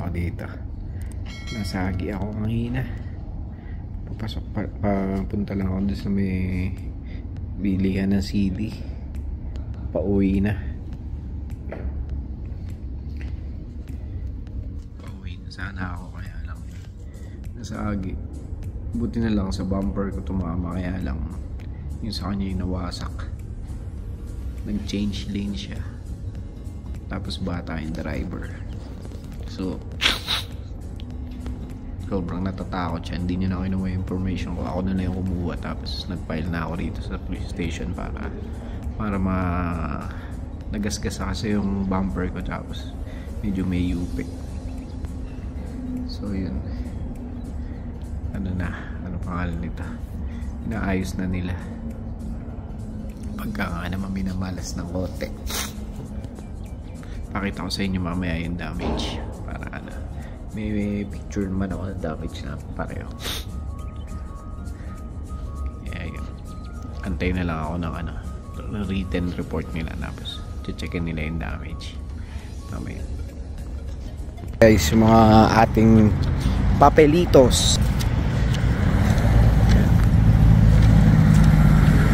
ako dito. Nasagi ako kanina. Papasok papunta lang ako doon sa may bilihan ng CD. Pauwi na. Pauwi na sana ako, kaya lang nasagi. Buti na lang sa bumper ko tumama, kaya lang yung sa kanya yung nawasak. Nag-change lane siya. Tapos bata yung driver. So sobrang natatakot siya. Hindi niya na kinuha yung information ko. Ako na lang yung kumuha. Tapos nag-file na ako dito sa police station para nagasgasa kasi yung bumper ko. Tapos medyo may upik. So yun. Ano pangalan nito? Inaayos na nila. Pagka nga naman minamalas ng kote. Pakita ko sa inyo mamaya yung damage. Para may picture naman ako ng damage na pareho. Kaya yun. Antay na lang ako ng written report nila. Tapos checkin nila yung damage mamaya. Guys, yung mga ating papelitos.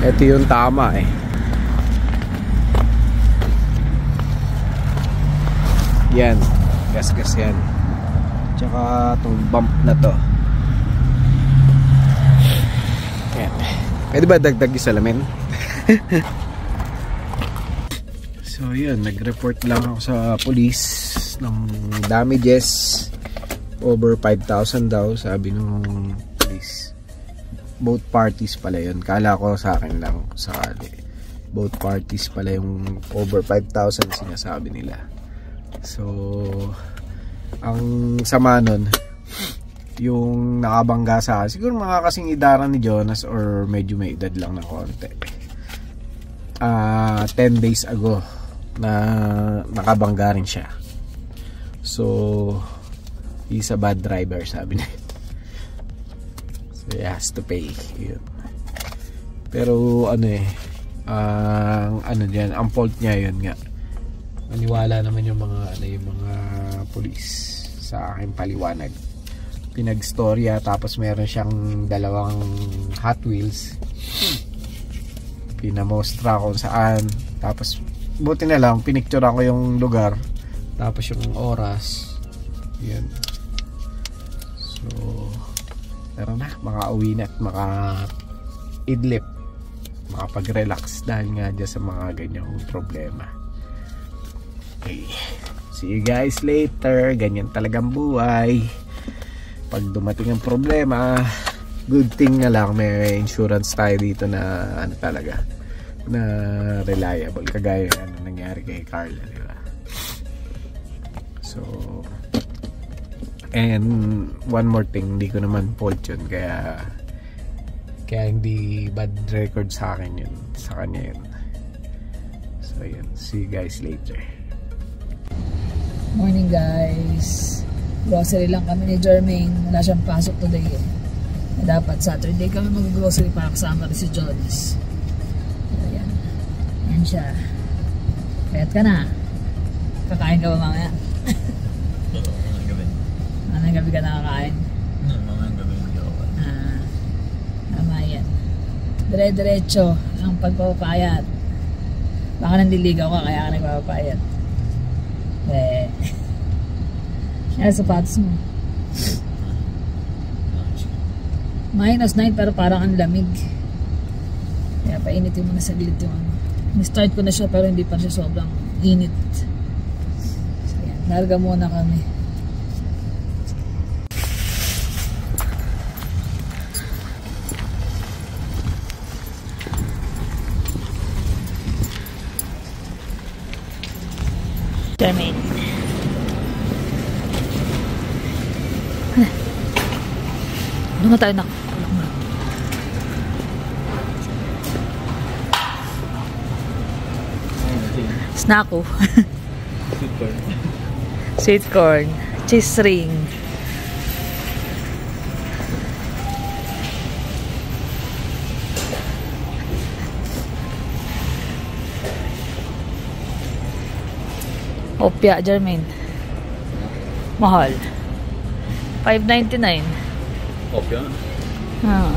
Ito yung tama eh. Yan, gas yan. Tsaka itong bump na to. Yan. Pwede ba dagdag yung salamin? So yun, nag-report lang ako sa police ng damages over 5,000 daw, sabi nung police. Both parties pala yun. Kala ko sa akin lang sakali. Both parties pala yung over 5,000 sinasabi nila. So ang sama nun, yung nakabangga sa akin, siguro mga kasing idara ni Jonas or medyo may edad lang na konti. 10 days ago na nakabangga rin siya. So he's a bad driver, sabi niya. So he has to pay. Yun. Pero ang fault niya yun nga. Maniwala naman yung mga police sa aking paliwanag. Pinagstorya, tapos meron siyang dalawang Hot Wheels. Pinamostra kung saan. Tapos buti na lang pinicturean ko yung lugar, tapos yung oras. Yun. So tara na, makauwi na at maka-idlip, makapag-relax dahil nga dyan sa mga ganyang problema. Okay, see you guys later. Ganyan talagang buhay. Pag dumating ang problema, good thing na lang may insurance tayo dito na talaga na reliable, kagaya nangyari kay Carla, di ba? So and one more thing, hindi ko naman fault yun, kaya hindi bad record sa akin yun, sa kanya yun. So yun, see you guys later. Morning guys, grocery lang kami ni Jermaine. Wala siyang pasok today eh. Dapat Saturday kami mag-grocery para kasama rin si Jonas. Ayan, yan siya. Kayat ka na. Kakain ka ba mamaya? Mamayang gabi. Mamayang gabi ka nakakain? Mamayang gabi mag-iwakan. Tama yan. Dire-diretso ang pagpapayat. Baka nandiligaw ka kaya ka nagpapayat. Yan sapatos mo. -9 pero parang ang lamig. Kaya painitin mo na sa gilid yung Ni-start ko na siya pero hindi pa siya sobrang init. So yan, larga muna kami. Jermaine. Doon na tayo na. Snacko. Sweet corn. Sweet corn. Cheese ring. Opya, Jermaine. Mahal. 5.99. Kopya? Ah.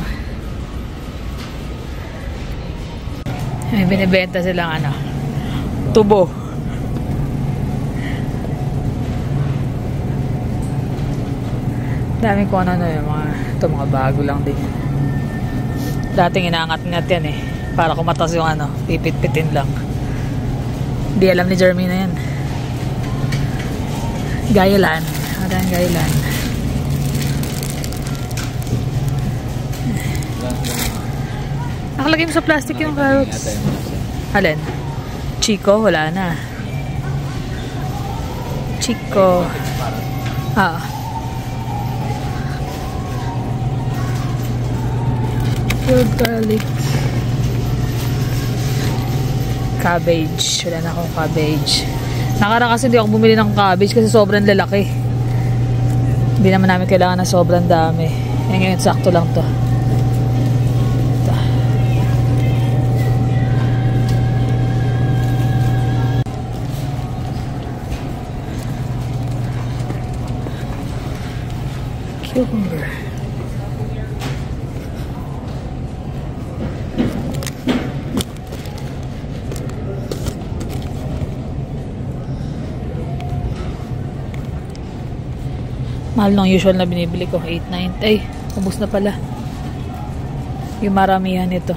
May binibenta silang ano, tubo. Dami ko ano yung mga bago lang din yan. Dating inaangat-ngat yan eh. Para kumatas yung ano, pipit-pitin lang. Hindi alam ni Jeremy na yan. Gailan. Adang Gailan. Nakalagay mo sa plastic yung carrots. Alin? Chico, wala na. Chico. Ah. Pure garlic. Cabbage. Wala na akong cabbage. Nakaraan kasi hindi ako bumili ng cabbage kasi sobrang lalaki. Hindi naman namin kailangan na sobrang dami. Ngayon, sakto lang to. Cucumber. Mahal nung usual na binibili ko. 8.90. Ay, ubos na pala. Yung maramihan nito.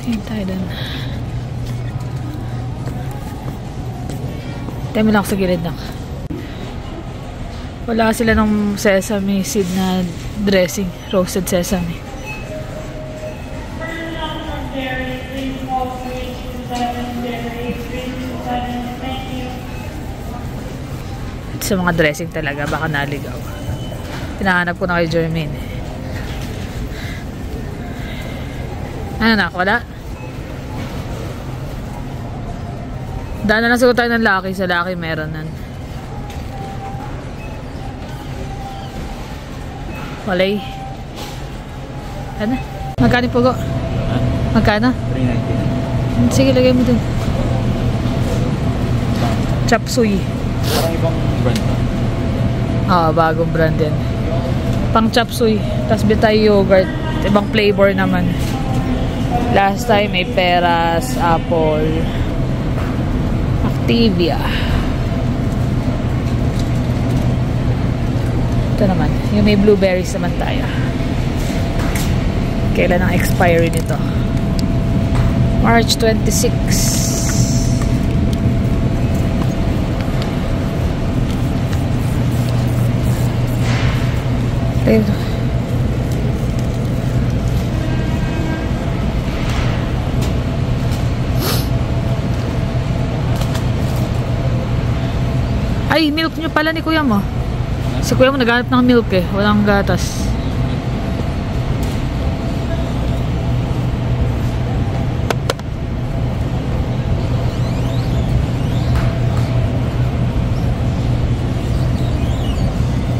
Tingin tayo dun. Tayo mo lang sa gilid na. Wala sila ng sesame seed na dressing. Roasted sesame. Sa mga dressing talaga, baka naligaw. Pinahanap ko na kay Jermaine. Ano na, wala? Daan na lang siguro tayo ng Lucky. Sa Lucky meron nan. Walay. Ano? Magkano po go? Magkano? 3.99. Sige, lagay mo dun. Chop suey. Parang ibang brand ba? Ah, bagong brand din. Pang chop suey. Tapos bitay yogurt. Ibang flavor naman. Last time may peras, apple, Activia. Ito naman. Yung may blueberries naman tayo. Kailan ang expiry nito? March 26. Ay, milk nyo pala ni kuya mo. Si kuya mo naghanap ng milk eh. Walang gatas.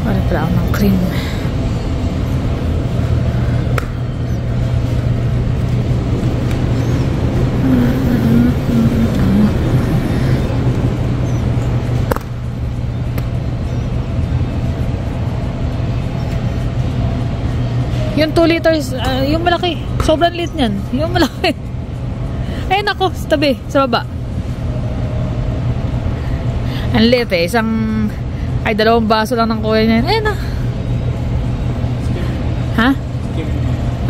Wala pala ako ng cream. Yung 2 liters, yung malaki. Sobrang lit niyan. Yung malaki. Ayun ako, sa tabi, sa baba. Ang lit eh. Ay, 2 baso lang ng kuya niya. Ayun na. Ha?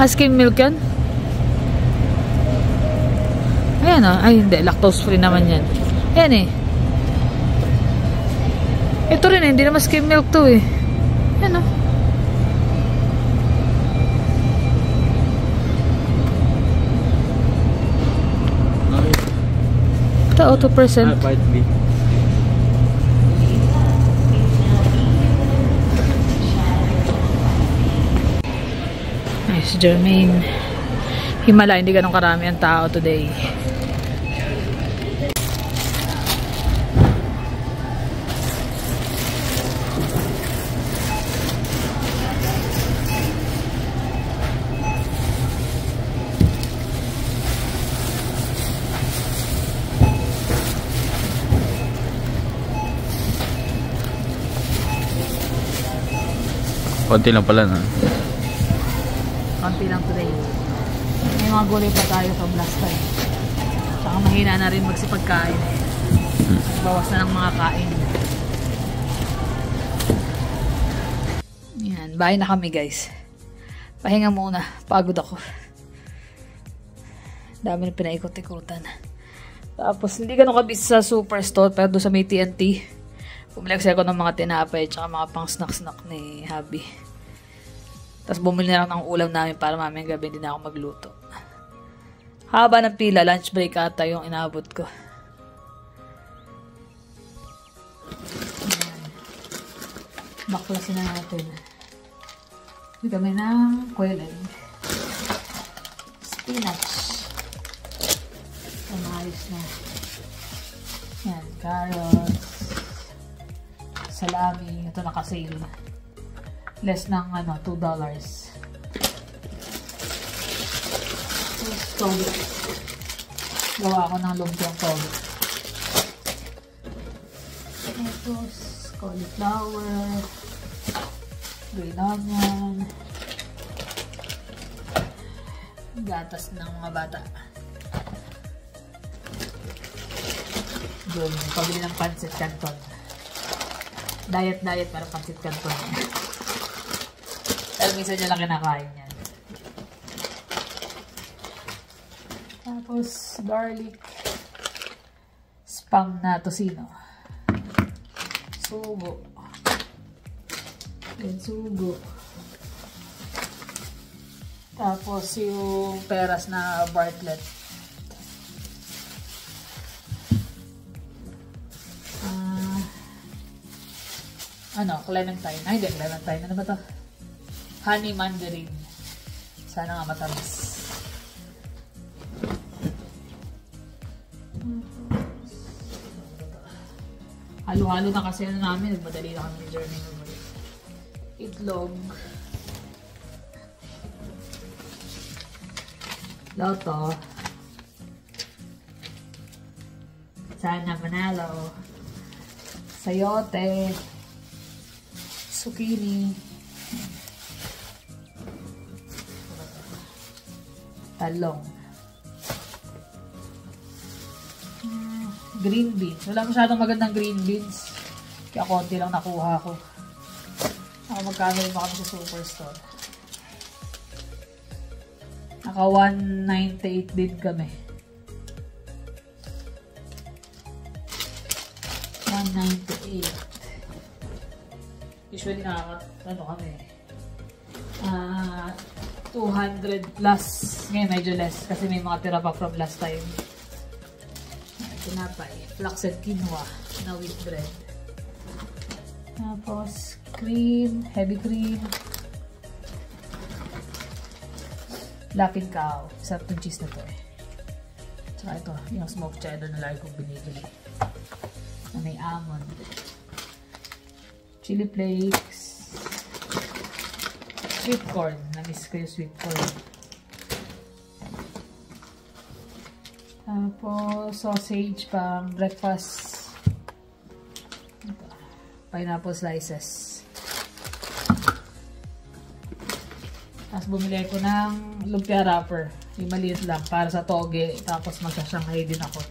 Skim milk yan? Ayan o. Ay, hindi. Lactose free naman yan. Ayan eh. Ito rin eh. Hindi naman skim milk to eh. Ayan o. Ito, 2%. Part B. Nice, Jermaine. Himala, hindi ganun karami ang tao today. Konti lang pala na. Konti lang today. May mga gulay pa tayo from last time. Saka mahina na rin magsipagkain. Bawas na ng mga kain. Yan, bahay na kami guys. Pahinga muna, pagod ako. Dami na pinaikot-ikutan. Tapos hindi ganun kabis sa superstore, pero doon sa may TNT, bumili ako ng mga tinapay at mga pang snack-snack ni Habi. Tapos bumili na lang ng ulam namin para mamayang gabi hindi na ako magluto. Haba ng pila, lunch break ata yung inabot ko. Baklasin na natin. Hindi kami ng quail egg. Spinach. Ayos na. Yan, carrots. Salami. Ito naka-sale. Less ng $2. Toge. Gawa ako ng lumpiang toge. Tapos, cauliflower. Green onion. Gatas ng mga bata. Doon, pabili ng pancit canton. Diet para pancit canton. Pero minsan niya lang kinakain yan. Tapos, garlic. Spam na tocino. Sugo. Yan, sugo. Tapos, yung peras na Bartlett. Clementine. Ay, hindi, clementine. Ano ba ito? Honey mandarin. Sana nga matamis. Halo-halo na kasi namin. Nagmadali na kami ni Journey. Itlog. Loto. Sana manalo. Sayote. Zucchini. Talong. Green beans. Wala masyadong magandang green beans. Kaya konti lang nakuha ko. Magkano rin kami sa superstore. Naka 198 din kami. 198. Usually kami 200 plus. Ngayon medyo less kasi may mga tira pa from last time. Tinapay, flaxseed quinoa na wheat bread. Tapos cream, heavy cream. Laughing Cow. Sarap yung cheese na to eh. Tsaka ito, yung smoked cheddar na lagi kong binibili. Na may almond. Chili flakes. Sweet corn. Na-miss ko yung sweet corn. Tapos, sausage pang breakfast. Pineapple slices. Tapos, bumili ko ng lumpia wrapper. Yung maliit lang para sa toge. Tapos, magsashanghai din ako.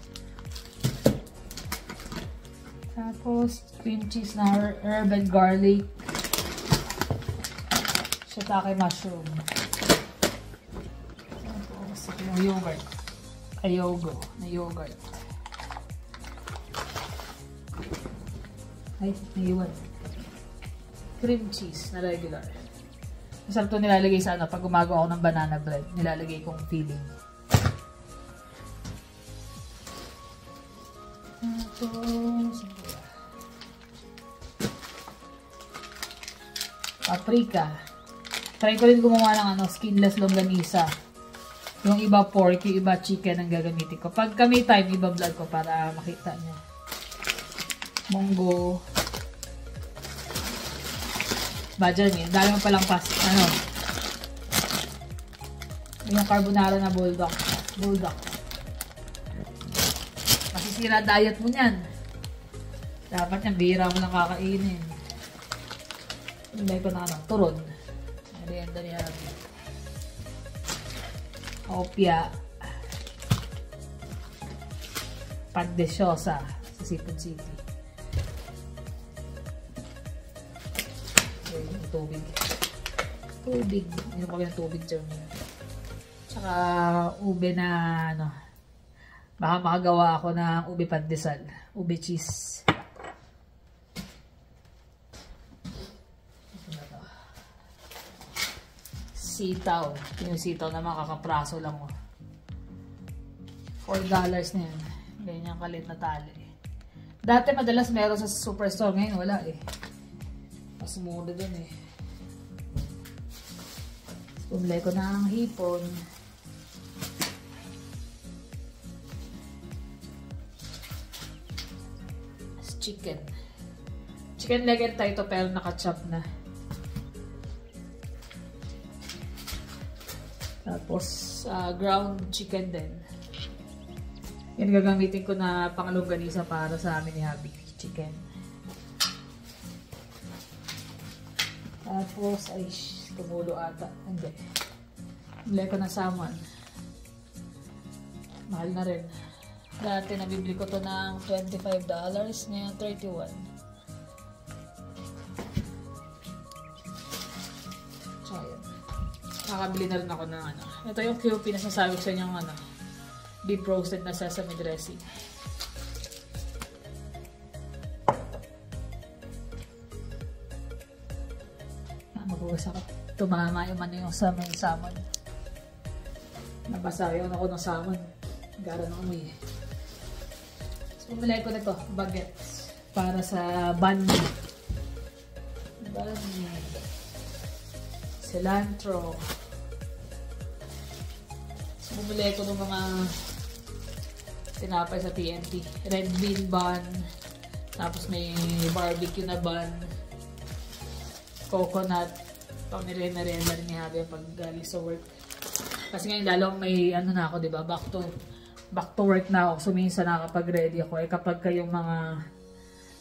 Tapos, cream cheese na herb and garlic. Shiitake mushroom. Tapos, yung yogurt. Ayogo na yogurt. Ay, naiwan. Cream cheese na regular. Masarap ito nilalagay sa pag gumagawa ako ng banana bread. Nilalagay kong filling. Tapos, paprika. Try ko rin gumawa ng skinless longganisa. Yung iba pork, yung iba chicken ang gagamitin ko. Pag kami time, iba vlog ko para makita niyo. Munggo. Badyan yun. Dali mo palang yung carbonara na bulldog. Masisira diet mo niyan. Dapat yung bira mo lang kakainin. Hindi ko na turon. Merienda niya. Opia. Pandesyosa sa Seafood City. Okay, tubig. Tubig. Hindi ko ng tubig dyan. Tsaka ube na baka makagawa ako ng ube pandesal. Ube cheese. Sitaw. Yung sitaw na makakapraso lang mo. $4 na yan. Ganyan kalit na tali. Dati madalas meron sa superstore. Ngayon wala eh. Mas muna dun eh. Pumili ko na ang hipon. Chicken. Chicken leg and thigh ito pero naka-chop na. Tapos, ground chicken din. Yan gagamitin ko na pangalongganisa para sa amin ni Habi. Chicken. Tapos, ay, tumulo ata. Hindi. Bili ko ng salmon. Mahal na rin. Dati nabibili ko to ng $25. Ngayon, $31. So, ayan. Nakabili na rin ako ng ito yung QP na sasabi ko sa inyo beef roasted na sesame dressing. Magugas ako. Tumama yung yung salmon. Nabasa yun ako ng salmon. Gara na umuwi. So, bumili ko nito, baguettes. Para sa banh mi. Cilantro. So, bumili ko ng mga tinapay sa TNT. Red bean bun. Tapos may barbecue na bun. Coconut. Pang nire-merenda rin ni Habi pag galing sa work. Kasi ngayon lalong may na ako, diba? Back to work na ako. So, minsan nakapag-ready ako. Kapag kayong mga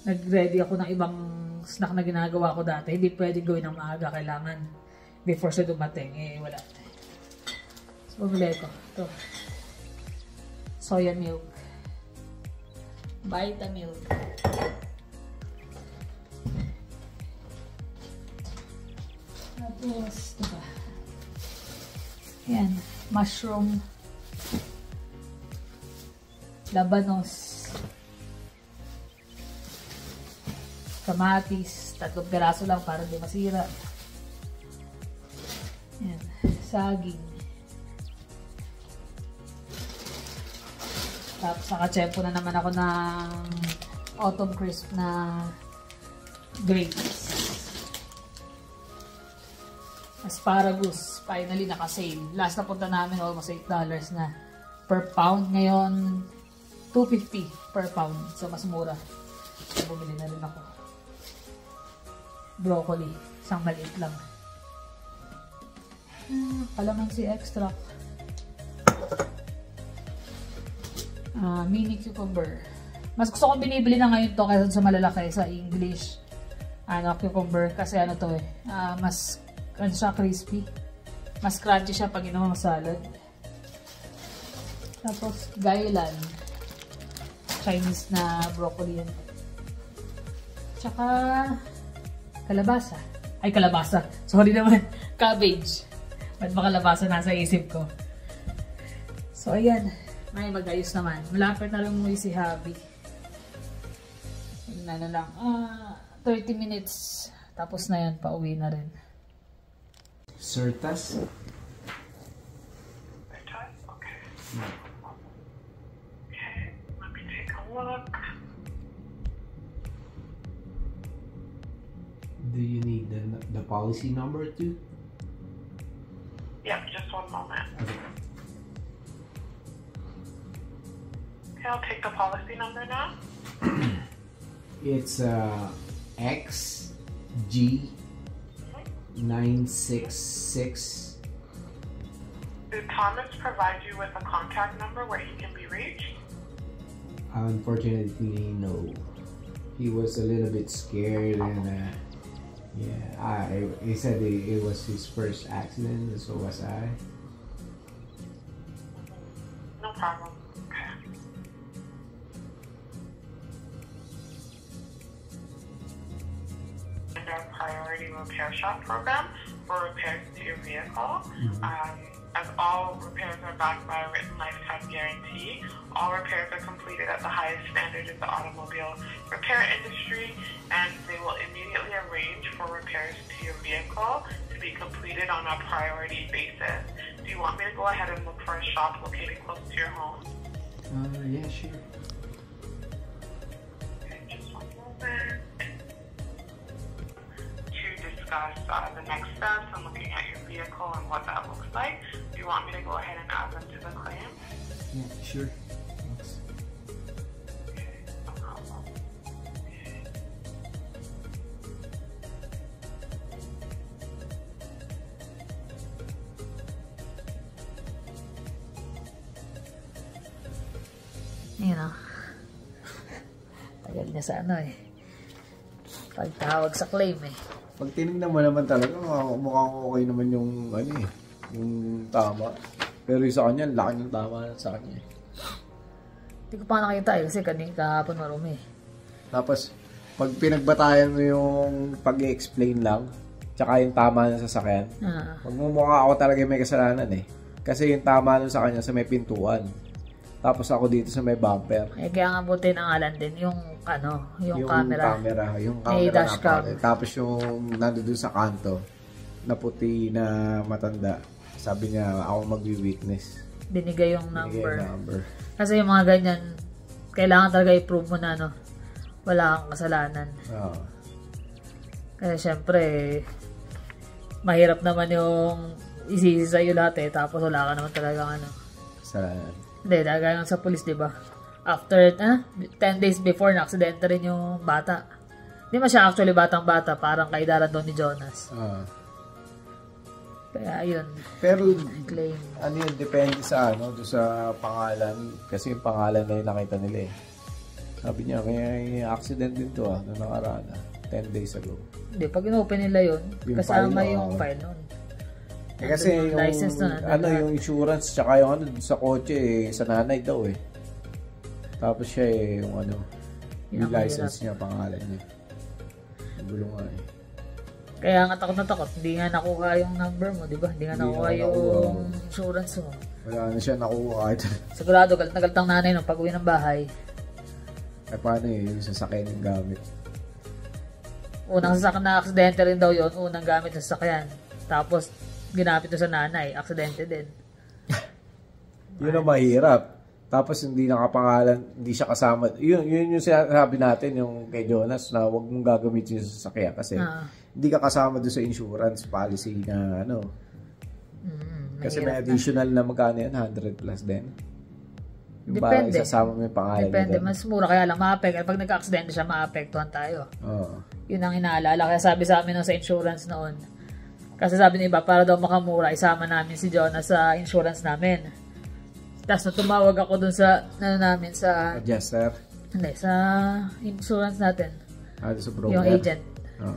nag-ready ako ng ibang snack na ginagawa ko dati, hindi pwede gawin ng maaga. Kailangan before siya dumating. Wala. So, bumili ko. Ito. Soya milk. Vitamilk. Tapos, ito pa. Ayan. Mushroom. Labanos. Kamatis. 3 piraso lang para di masira. Ayan. Saging. Tapos nakachempo na naman ako ng autumn crisp na grapes. Asparagus. Finally naka-sale. Last na punta namin almost $8 na per pound. Ngayon $2.50 per pound. So mas mura. So bumili na rin ako. Broccoli. Isang maliit lang. Calamansi extract. Mini cucumber. Mas gusto kong binibili na ngayon to kaysa sa malalaki sa English. Cucumber. Kasi to mas siya crispy. Mas crunchy siya pag ginawa sa salad. Tapos gailan. Chinese na broccoli yan. Tsaka kalabasa. Ay, kalabasa. Sorry naman. Cabbage. Ba't ba kalabasa nasa isip ko? So, ayan. May mag-ayos naman. Malapit na lang umuwi si Habi. Na lang. 30 minutes. Tapos na yan. Pauwi na rin. Certas? Certas? Okay. Okay. Let me take a look. Do you need the policy number too? Yep, just one moment. Okay. Okay, I'll take the policy number now. It's XG966. Did Thomas provide you with a contact number where he can be reached? Unfortunately, no. He was a little bit scared and Yeah, he said it was his first accident, so was I. No problem. Okay. And our priority repair shop program for repairs to your vehicle. As all repairs are backed by a written lifetime guarantee, all repairs are completed at the highest standard in the automobile repair industry, and they will immediately arrange for repairs to your vehicle to be completed on a priority basis. Do you want me to go ahead and look for a shop located close to your home? Yeah, sure. Okay, just one moment. To discuss the next steps and looking at your vehicle and what that looks like, do you want me to go ahead and add them to the claim? Yeah, sure. Thanks. Okay, no problem. Yun o. Tagal niya sa ano eh. Pagtawag sa claim eh. Pag tinignan mo naman talaga, mukhang okay naman yung yung tama. Pero yung sa kanya, laki ng tama sa kanya. Hindi ko pa nakita eh kasi kahapon marumi. Tapos, pag pinagbatayan mo yung pag-i-explain lang, tsaka yung tama ng sasakyan, magmumukha ako talaga may kasalanan eh. Kasi yung tama nun sa kanya sa may pintuan. Tapos ako dito sa may bumper. Eh kaya nga buti ng Alan din yung yung camera. Yung may camera dashcam. Tapos yung nandoon sa kanto, na puti na matanda. Sabi niya, ako magwi-witness. Binigay yung number. Binigay yung number. Kasi yung mga ganyan, kailangan talaga i-prove mo na wala kang kasalanan. Oo. Kasi syempre, mahirap naman yung isisi sa'yo lahat eh. Tapos wala ka naman talaga Kasalanan. Hindi, dahil sa police, di ba? After 10 days before, na-aksidente rin yung bata. Hindi man siya actually batang-bata, parang kaidaran doon ni Jonas. Kaya yun. Pero, claim. ano yun, depende sa doon sa pangalan. Kasi yung pangalan na yung nakita nila eh. Sabi niya, may accident din to na nakaraan 10 days ago. Hindi, pag in-open nila yun, yung kasama file, yung file nun. Eh kasi yung license yung insurance tsaka yung sa kotse sa nanay daw eh. Tapos siya yung yung license niya, pangalan niya. Gulo nga eh. Kaya nga takot na takot, hindi nga nakuha yung number mo, di ba? Hindi nga nakuha yung insurance mo. Wala na siya nakuha ito. Sigurado, galit na galit ang nanay nung pag-uwi ng bahay. Eh paano yung sasakyan yung gamit? Unang sasakyan na aksidente rin daw yun, unang gamit sa sasakyan. Tapos, ginapit na sa nanay, aksidente din. Yun ang mahirap. Tapos hindi nakapangalan, hindi siya kasama. Yun yung sinasabi natin yung kay Jonas na huwag mong gagamitin yung sasakyan kasi hindi ka kasama doon sa insurance policy na kasi may additional na magkano yan, 100 plus din. Yung depende. Isasama mo yung pangalan. Depende, mas mura kaya lang pag nagka-aksidente siya, maapektuhan tayo. Yun ang inaalala. Kaya sabi sa amin sa insurance noon, kasi sabi ng iba, para daw makamura, isama namin si Jonas sa insurance namin. Tapos nung tumawag ako dun sa, sa adjuster? Hindi, sa insurance natin. Sa broker? Yung agent.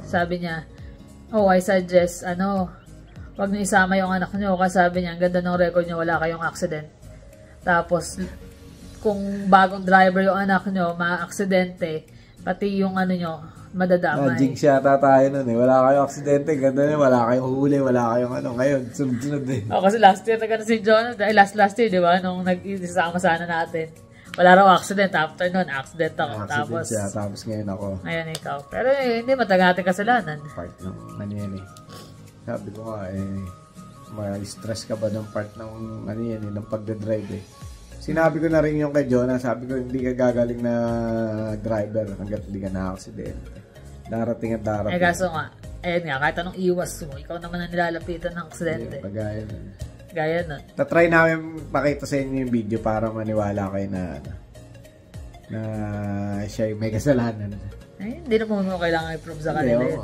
Sabi niya, I suggest, wag niyo isama yung anak niyo. Kasi sabi niya, ang ganda ng record niyo, wala kayong accident. Tapos, kung bagong driver yung anak niyo, ma-aksidente, pati yung niyo, madadamay. Jinx yata tayo nun eh. Wala kayong aksidente. Ganda na, wala kayong huli, wala kayong ngayon. Sunod-sunod eh. Kasi last year na si Jonas, dahil last year, di ba? Nung nag-isama sana natin. Wala raw accident. After nun, accident ako. Accident siya, tapos ngayon ako. Ngayon ikaw. Pero hindi matagating kasalanan. Part ng yan eh. Sabi ko nga may stress ka ba ng part ng ng pagdadrive eh. Sinabi ko na rin yung kay Jonas, sabi ko hindi ka gagaling na driver hanggat hindi ka na-aksidente. Darating at darating. Kaso nga, ayun nga, kahit anong iwas mo, ikaw naman ang nilalapitan ng aksidente. Pagaya nun. Gaya nun. Tatry namin pakita sa inyo yung video para maniwala kayo na siya may kasalanan. Hindi naman mo kailangan i-prove sa kanila yun.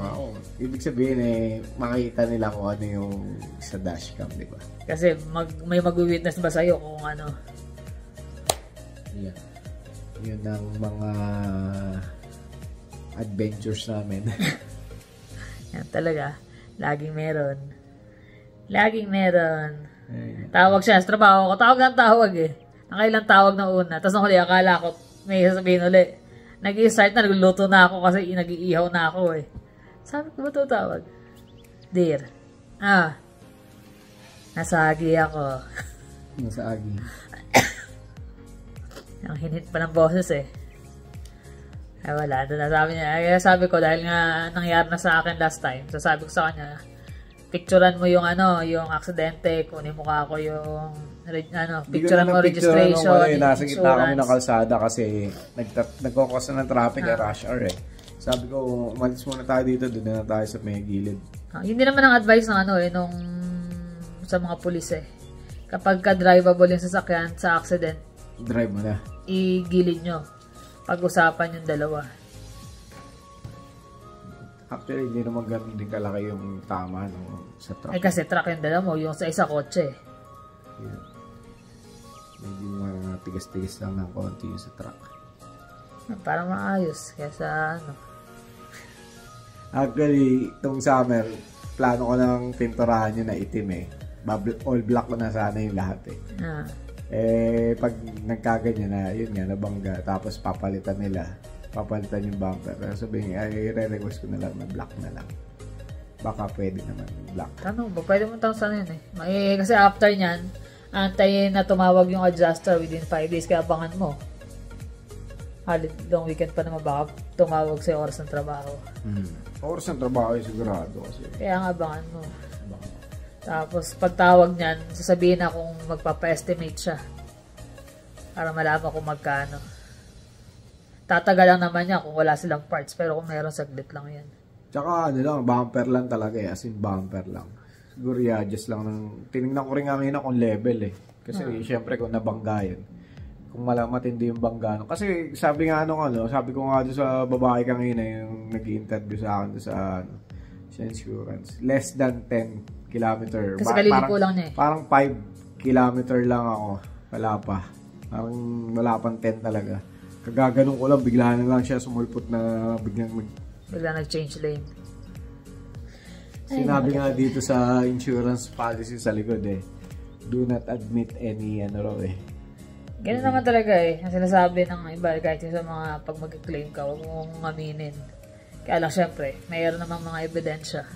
Ibig sabihin makita nila kung ano yung sa dashcam, di ba? Kasi may mag-witness ba sa'yo kung ano? Yeah. Yun ang mga adventures namin. Yan talaga. Laging meron. Laging meron. Eh, Tawag siya sa trabaho ko. Tawag ng tawag eh. Nakailang tawag na una. Tapos nung huli, akala ko may sasabihin uli. Nag-i-start na, nagluluto na ako kasi nag-iihaw na ako eh. Sabi ko ba ito tawag? Dear. Nasagi ako. nasa agi. Ang hinit pa ng boses eh. Ay wala, doon na sabi niya. Kaya sabi ko, dahil nga nangyari na sa akin last time, so sabi ko sa kanya, picturean mo yung yung aksidente, kunin mo ka ako yung picturean mo registration, Nasa gitna kami ng insurance. kalsada kasi nagkukos na ng traffic at rush hour eh. Sabi ko, umalis muna tayo dito, doon na tayo sa may gilid. Yun din naman ang advice ng nung sa mga pulis eh. Kapag ka-drivable yung sasakyan sa accident, Drive mo na. igilid nyo. Pag-usapan yung dalawa. Actually, hindi naman ganun din kalaki yung tama sa truck. Eh kasi truck yung dala mo, yung sa isa kotse. Yeah. Medyo mga tigas-tigas lang ng konti yung sa truck. Para maayos. Kesa Actually, itong summer, plano ko nang pinturahan yun na itim eh. All black ko na sana yung lahat eh. Pag nagkaganyan na, yun nga, nabangga. Tapos papalitan yung bumper. Sabihin, re-request ko na lang na black na lang. Baka pwede naman black. Ano ba? Pwede mo tanong sana yun eh. Kasi after nyan, antayin na tumawag yung adjuster within 5 days. Kaya abangan mo. Long weekend pa naman baka tumawag sa oras ng trabaho. Oras ng trabaho ay sigurado kasi. Kaya nga abangan mo. Tapos pagtawag nyan, sasabihin na kung magpapa-estimate siya. Para malaman kung magkano. Tatagal lang naman niya kung wala silang parts. Pero kung meron, saglit lang yan. Tsaka bumper lang talaga eh. As in bumper lang. Siguro i-adjust lang ng... Tinignan ko rin nga ngayon kung level eh. Kasi syempre kung nabangga yun. Kung matindi yung bangga. Kasi sabi nga sabi ko nga doon sa babae kanina yung nag-i-interview sa akin sa insurance. Less than 10 kilometer. Kasi kalilipo lang niya eh. Parang 5 kilometer lang ako. Wala pa. Parang wala pang 10 talaga. Kagaganong ko lang, bigla na lang siya sumulpot na bigla nag-change lane. Sinabi nga dito sa insurance policy sa likod eh. Do not admit any Ganun naman talaga eh. Ang sinasabi ng iba, kahit sa mga pag mag-claim ka, huwag mong aminin. Kaya lang syempre, mayroon namang mga ebidensya.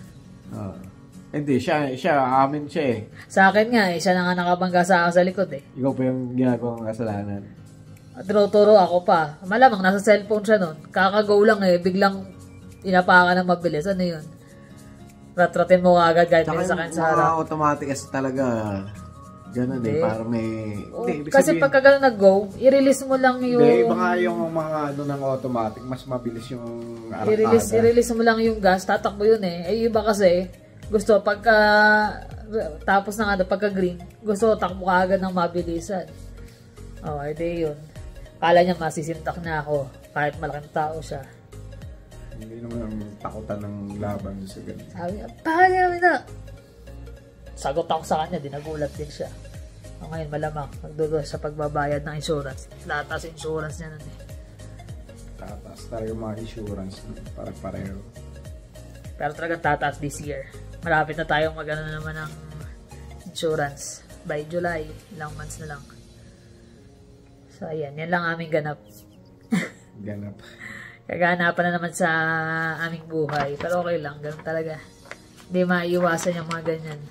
Hindi, siya, amin siya eh. Sa akin nga eh, siya na nga nakabangga sa akin sa likod eh. Ikaw pa yung ginagawang kasalanan. Turo ako pa. Malamang nasa cellphone siya nun. Kakago lang eh, biglang inapakan ng mabilis. Ano yun? Ratratin mo agad kahit may sakyan sa harap. Saka yung automatic as talaga. Ganun eh, parang may... Kasi pagka gano'n nag-go, i-release mo lang yung... Hindi, iba nga yung mga ng automatic, mas mabilis yung arakada. I-release mo lang yung gas, tatakbo yun eh. Eh, iba kasi, gusto pagka... Tapos na nga, pagka green, gusto takbo ka agad ng mabilisan. Edi yun. Kala niya masisintak na ako, kahit malaking tao siya. Hindi naman ang takutan ng laban sa ganun. Sabi niya, bakit namin na? Sagot ako sa kanya, dinagulat din siya. Ngayon malamang, magdudulas sa pagbabayad ng insurance. Latas insurance niya nun eh. Tataas talaga mga insurance, para pareho. Pero talagang tataas this year. Malapit na tayong mag-ano naman ng insurance. By July, ilang months na lang. So ayan, yan lang aming ganap. Ganap. Kaganapan na naman sa aming buhay. Pero okay lang, ganun talaga. Hindi maiiwasan yung mga ganyan.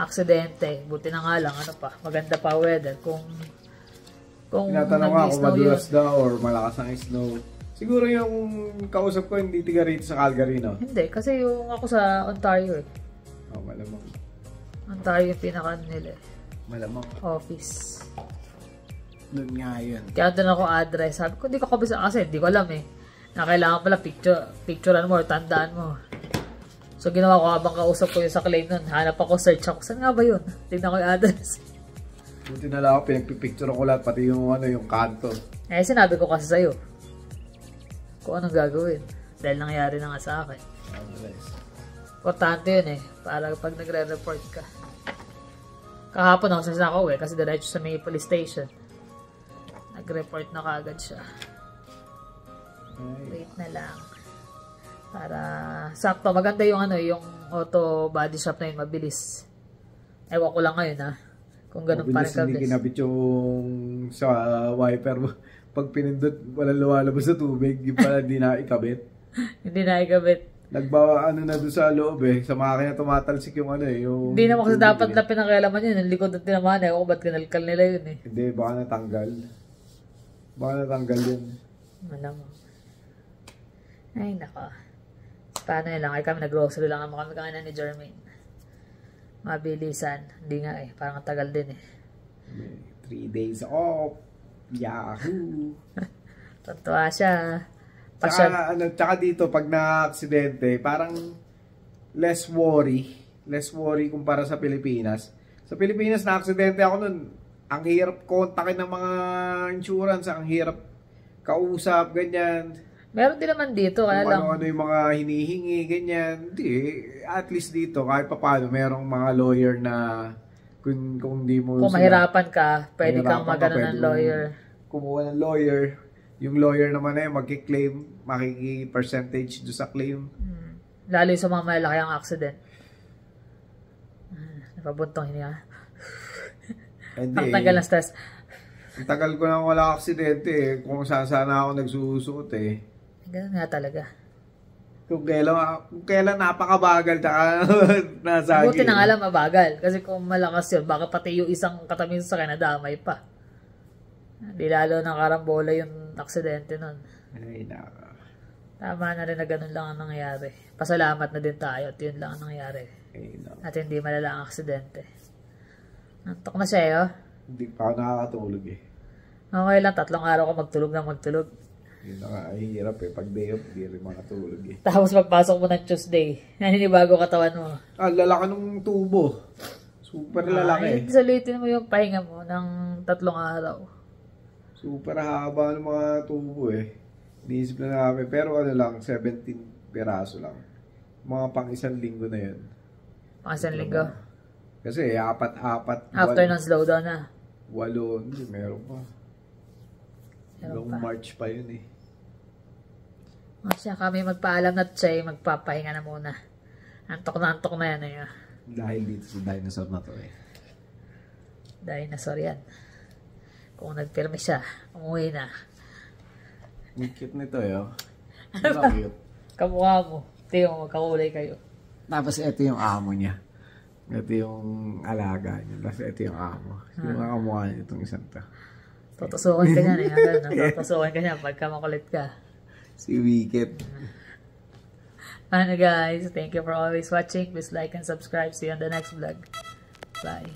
Aksidente, buti na nga lang, maganda pa weather. Kung tinatanong nga kung madulas daw or malakas ang snow. Siguro yung kausap ko hindi tiga rito sa Calgary, no? Hindi, kasi yung ako sa Ontario eh. Malamang. Ontario yung pinaka nila eh. Malamang. Office. Doon nga yun. Kaya doon ako address. Sabi ko, hindi ko kabisa kasi hindi ko alam eh. Na kailangan pala picturean mo or tandaan mo. So, ginawa ko habang kausap ko yung sa claim nun. Hanap ako, search ako. Saan nga ba yun? Tignan ko yung address. Buti na lang ako, pinagpipicture ko lahat, pati yung yung kanto. Eh, sinabi ko kasi sa'yo. Kung anong gagawin. Dahil nangyari na nga sa akin. Importante yun eh. Para pag nagre-report ka. Kahapon ako sa Sakaw eh. Kasi diretso sa may police station. Nag-report na kaagad siya. Wait na lang. Para sakto. Maganda yung yung auto body shop na yun. Mabilis. Ewan ko lang ngayon ha. Kung ganun pa rin Mabilis hindi kinabit yung sa wiper mo. Pag pinindot, walang lumalabas sa tubig. Yung pala hindi na ikabit. Hindi na ikabit. Nagbawa na doon sa loob sa makina tumatalsik yung yung... Hindi naman kasi dapat na pinakialaman yun. Ang likod at tinamaan o ba't kinalkal nila yun Hindi, baka natanggal. Baka natanggal yun. Malamang. Ay, nako. Paano yun lang? Ay kami nag-grocery lang naman kami kanina ni Jermaine. Mabilisan. Hindi nga parang ang tagal din 3 days off. Yahoo! Tatuwa siya. Tsaka dito, pag na-aksidente, parang less worry. Less worry kumpara sa Pilipinas. Sa Pilipinas, na-aksidente ako nun. Ang hirap kontakin ng mga insurance. Ang hirap kausap, ganyan. Meron din naman dito. Kaya lang. Ano yung mga hinihingi, ganyan. Hindi. At least dito, kahit paano, merong mga lawyer na kung di mo... Kung mahirapan ka, pwede kang magano ng lawyer. Kumuha ng lawyer. Yung lawyer naman magki-claim, makiki-percentage do sa claim. Lalo yung sa mga malaki ang accident. Napabuntong hininga. Ang tagal na stress. Ang tagal ko nang wala aksidente Kung saan sana ako nagsusuot Ganun nga talaga. Kung kailan napakabagal tsaka nasagi. Buti na nga lang mabagal. Kasi kung malakas yun, baka pati yung isang katabi sa akin nadamay pa. Di lalo nakarambola yung aksidente nun. Ay, naka. Tama na rin na ganun lang ang nangyayari. Pasalamat na din tayo at yun lang ang nangyayari. Ay, naka. At hindi malala ang aksidente. Nantok na siya Hindi pa ako nakakatulog Okay lang, 3 araw ko magtulog na magtulog. Yun na nga, ay hirap Pag day off, hindi rin makatulog Tapos pagpasok mo ng Tuesday, naninibago katawan mo. Lalaki ng tubo. Super lalaki. Sulitin mo yung pahinga mo ng 3 araw. Super haba ng mga tubo Iniisip na namin. Pero lang, 17 piraso lang. Mga pang 1 linggo na yun. Pang 1 linggo? Kasi 4. After ng slowdown na? 8. Hindi, meron pa. Long March pa yun Siya kami magpaalam na siya magpapahinga na muna. Antok na yan Dahil dito sa dinosaur na to Dinosaur yan. Kung nagpirmi siya, umuwi na. Ang cute nito cute. Kamukha mo. Tingnan mo, magkakulay kayo. Tapos ito yung amo niya. Ito yung alaga niya. Tapos ito yung amo. Yung kamukha niya itong isang to. Tutusukin ka niyan Tutusukin ka niyan pagka makulit ka. Si Wicket. Ano guys, thank you for always watching. Please like and subscribe. See you on the next vlog. Bye.